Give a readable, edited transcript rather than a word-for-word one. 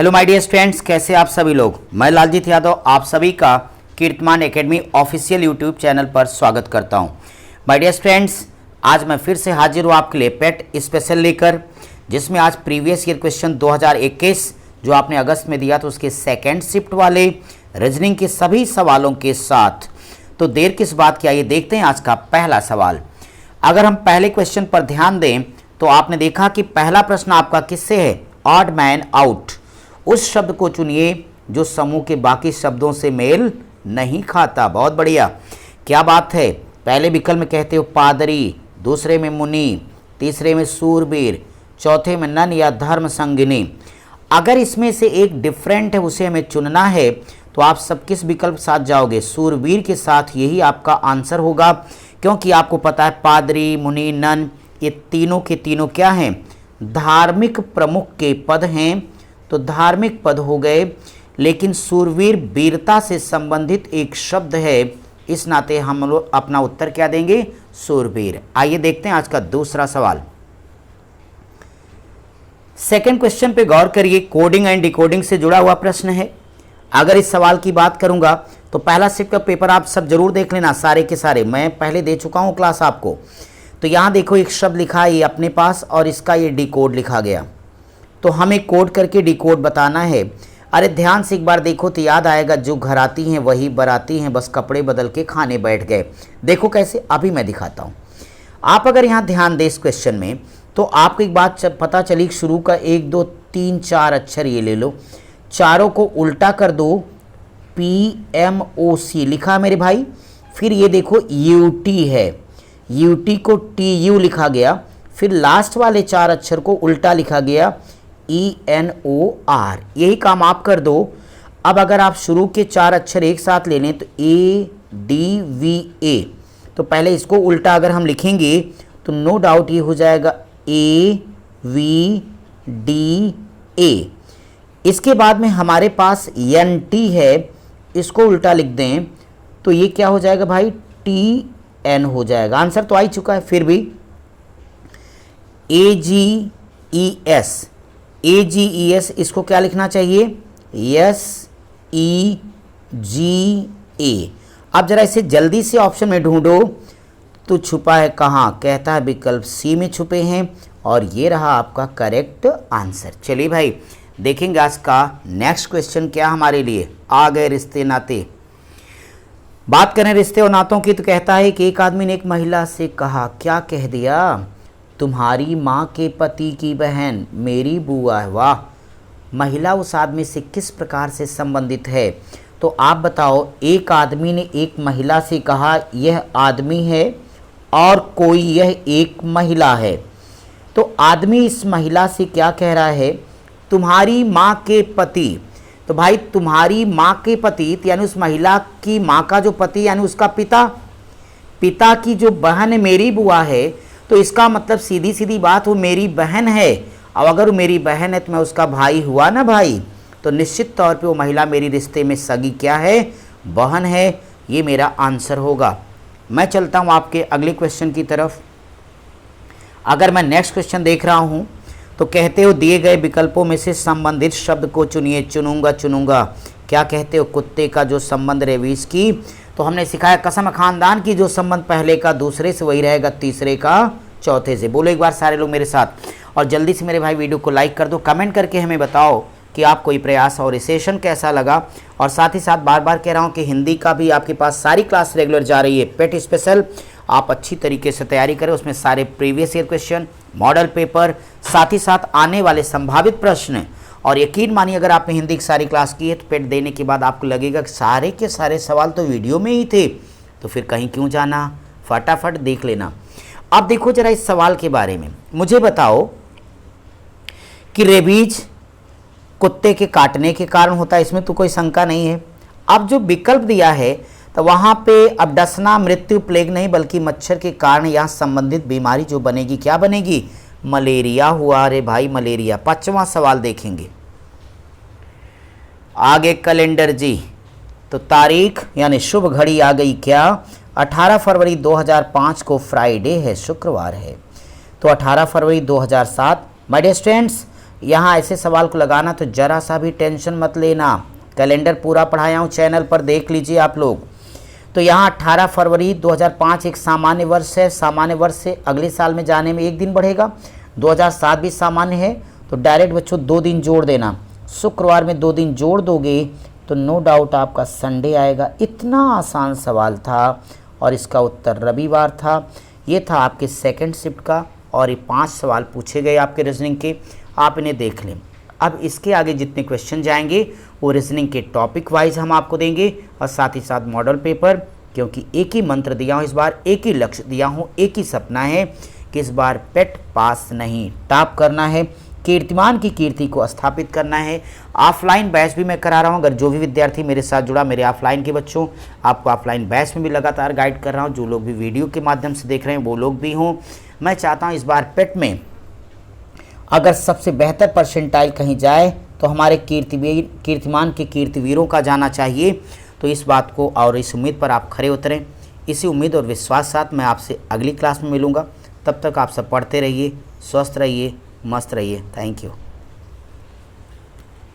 Hello my dear students, कैसे आप सभी लोग। मैं लालजीत यादव आप सभी का कीर्तिमान एकेडमी ऑफिशियल यूट्यूब चैनल पर स्वागत करता हूं। माय डियर स्टूडेंट्स, आज मैं फिर से हाजिर हूं आपके लिए पेट स्पेशल लेकर, जिसमें आज प्रीवियस ईयर क्वेश्चन 2021 जो आपने अगस्त में दिया था उसके सेकेंड शिफ्ट वाले रीजनिंग के सभी सवालों के साथ। तो देर किस बात की, आइए देखते हैं आज का पहला सवाल। अगर हम पहले क्वेश्चन पर ध्यान दें तो आपने देखा कि पहला प्रश्न आपका किससे है, ऑड मैन आउट। उस शब्द को चुनिए जो समूह के बाकी शब्दों से मेल नहीं खाता। बहुत बढ़िया, क्या बात है। पहले विकल्प में कहते हो पादरी, दूसरे में मुनि, तीसरे में सूरबीर, चौथे में नन या धर्म संगिनी। अगर इसमें से एक डिफरेंट है उसे हमें चुनना है तो आप सब किस विकल्प के साथ जाओगे, सूरबीर के साथ। यही आपका आंसर होगा, क्योंकि आपको पता है पादरी, मुनि, नन ये तीनों के तीनों क्या हैं, धार्मिक प्रमुख के पद हैं। तो धार्मिक पद हो गए, लेकिन सूरवीर वीरता से संबंधित एक शब्द है, इस नाते हम लोग अपना उत्तर क्या देंगे, सूरवीर। आइए देखते हैं आज का दूसरा सवाल। सेकंड क्वेश्चन पे गौर करिए, कोडिंग एंड डिकोडिंग से जुड़ा हुआ प्रश्न है। अगर इस सवाल की बात करूंगा तो पहला शिफ्ट का पेपर आप सब जरूर देख लेना, सारे के सारे मैं पहले दे चुका हूं क्लास आपको। तो यहां देखो एक शब्द लिखा है ये अपने पास और इसका ये डिकोड लिखा गया, तो हमें कोड करके डिकोड बताना है। अरे ध्यान से एक बार देखो तो याद आएगा, जो घर आती हैं वही बराती हैं, बस कपड़े बदल के खाने बैठ गए। देखो कैसे, अभी मैं दिखाता हूँ। आप अगर यहाँ ध्यान दें इस क्वेश्चन में तो आपको एक बात पता चली, शुरू का 1 2 3 4 अक्षर ये ले लो, चारों को उल्टा कर दो, PMOC लिखा मेरे भाई। फिर ये देखो UT है, UT को TU लिखा गया, फिर लास्ट वाले 4 अक्षर को उल्टा लिखा गया, ENOR। यही काम आप कर दो। अब अगर आप शुरू के 4 अक्षर एक साथ ले लें तो ADVA, तो पहले इसको उल्टा अगर हम लिखेंगे तो नो डाउट ये हो जाएगा AVDA। इसके बाद में हमारे पास NT है, इसको उल्टा लिख दें तो ये क्या हो जाएगा भाई, TN हो जाएगा। आंसर तो आ ही चुका है, फिर भी AGES इसको क्या लिखना चाहिए, SEGA। अब जरा इसे जल्दी से ऑप्शन में ढूंढो तो छुपा है कहाँ, कहता है विकल्प C में छुपे हैं, और ये रहा आपका करेक्ट आंसर। चलिए भाई देखेंगे आज का नेक्स्ट क्वेश्चन क्या हमारे लिए। आ गए रिश्ते नाते। बात करें रिश्ते और नातों की तो कहता है कि एक आदमी ने एक महिला से कहा, क्या कह दिया, तुम्हारी माँ के पति की बहन मेरी बुआ है। वाह, महिला उस आदमी से किस प्रकार से संबंधित है। तो आप बताओ, एक आदमी ने एक महिला से कहा यह आदमी है और कोई यह एक महिला है। तो आदमी इस महिला से क्या कह रहा है, तुम्हारी माँ के पति। तो भाई तुम्हारी माँ के पति यानी उस महिला की माँ का जो पति यानी उसका पिता, पिता की जो बहन मेरी बुआ है, तो इसका मतलब सीधी सीधी बात वो मेरी बहन है। अब अगर वो मेरी बहन है तो मैं उसका भाई हुआ ना भाई, तो निश्चित तौर पे वो महिला मेरी रिश्ते में सगी क्या है, बहन है। ये मेरा आंसर होगा। मैं चलता हूँ आपके अगले क्वेश्चन की तरफ। अगर मैं नेक्स्ट क्वेश्चन देख रहा हूँ तो कहते हो दिए गए विकल्पों में से संबंधित शब्द को चुनिए। चुनूंगा। क्या कहते हो, कुत्ते का जो संबंध रेबीज की, तो हमने सिखाया कसम खानदान की जो संबंध पहले का दूसरे से वही रहेगा तीसरे का चौथे से। बोलो एक बार सारे लोग मेरे साथ, और जल्दी से मेरे भाई वीडियो को लाइक कर दो, कमेंट करके हमें बताओ कि आपको ये प्रयास और ये सेशन कैसा लगा। और साथ ही साथ बार बार कह रहा हूँ कि हिंदी का भी आपके पास सारी क्लास रेगुलर जा रही है, पेट स्पेशल। आप अच्छी तरीके से तैयारी करें, उसमें सारे previous year question, model paper, साथ ही साथ आने वाले संभावित प्रश्न। और यकीन मानिए अगर आपने हिंदी की सारी क्लास की है तो पेट देने के बाद आपको लगेगा कि सारे के सारे सवाल तो वीडियो में ही थे, तो फिर कहीं क्यों जाना, फटाफट देख लेना। अब देखो जरा इस सवाल के बारे में, मुझे बताओ कि रेबीज कुत्ते के काटने के कारण होता है, इसमें तो कोई शंका नहीं है। अब जो विकल्प दिया है तो वहाँ पे अब डसना, मृत्यु, प्लेग नहीं बल्कि मच्छर के कारण यहाँ संबंधित बीमारी जो बनेगी क्या बनेगी, मलेरिया हुआ। अरे भाई मलेरिया। 5वां सवाल देखेंगे आगे, कैलेंडर जी। तो तारीख यानी शुभ घड़ी आ गई क्या, 18 फरवरी 2005 को फ्राइडे है, शुक्रवार है। तो 18 फरवरी 2007। माय डियर स्टूडेंट्स, यहाँ ऐसे सवाल को लगाना तो जरा सा भी टेंशन मत लेना, कैलेंडर पूरा पढ़ाया हूँ चैनल पर, देख लीजिए आप लोग। तो यहाँ 18 फरवरी 2005 एक सामान्य वर्ष है, सामान्य वर्ष से अगले साल में जाने में एक दिन बढ़ेगा। 2007 भी सामान्य है, तो डायरेक्ट बच्चों 2 दिन जोड़ देना, शुक्रवार में 2 दिन जोड़ दोगे तो नो डाउट आपका संडे आएगा। इतना आसान सवाल था और इसका उत्तर रविवार था। ये था आपके सेकंड शिफ्ट का और ये 5 सवाल पूछे गए आपके रीजनिंग के, आप इन्हें देख लें। अब इसके आगे जितने क्वेश्चन जाएंगे वो रीजनिंग के टॉपिक वाइज हम आपको देंगे और साथ ही साथ मॉडल पेपर, क्योंकि एक ही मंत्र दिया हूँ इस बार, एक ही लक्ष्य दिया हूँ, एक ही सपना है कि इस बार पेट पास नहीं टॉप करना है, कीर्तिमान की कीर्ति को स्थापित करना है। ऑफलाइन बैच भी मैं करा रहा हूँ, अगर जो भी विद्यार्थी मेरे साथ जुड़ा, मेरे ऑफलाइन के बच्चों, आपको ऑफलाइन बैच में भी लगातार गाइड कर रहा हूँ। जो लोग भी वीडियो के माध्यम से देख रहे हैं वो लोग भी हों। मैं चाहता हूँ इस बार पेट में अगर सबसे बेहतर परसेंटाइल कहीं जाए तो हमारे कीर्तिमान के कीर्तिवीरों का जाना चाहिए। तो इस बात को और इस उम्मीद पर आप खरे उतरें। इसी उम्मीद और विश्वास साथ मैं आपसे अगली क्लास में मिलूँगा। तब तक आप सब पढ़ते रहिए, स्वस्थ रहिए, मस्त रहिए। Thank you.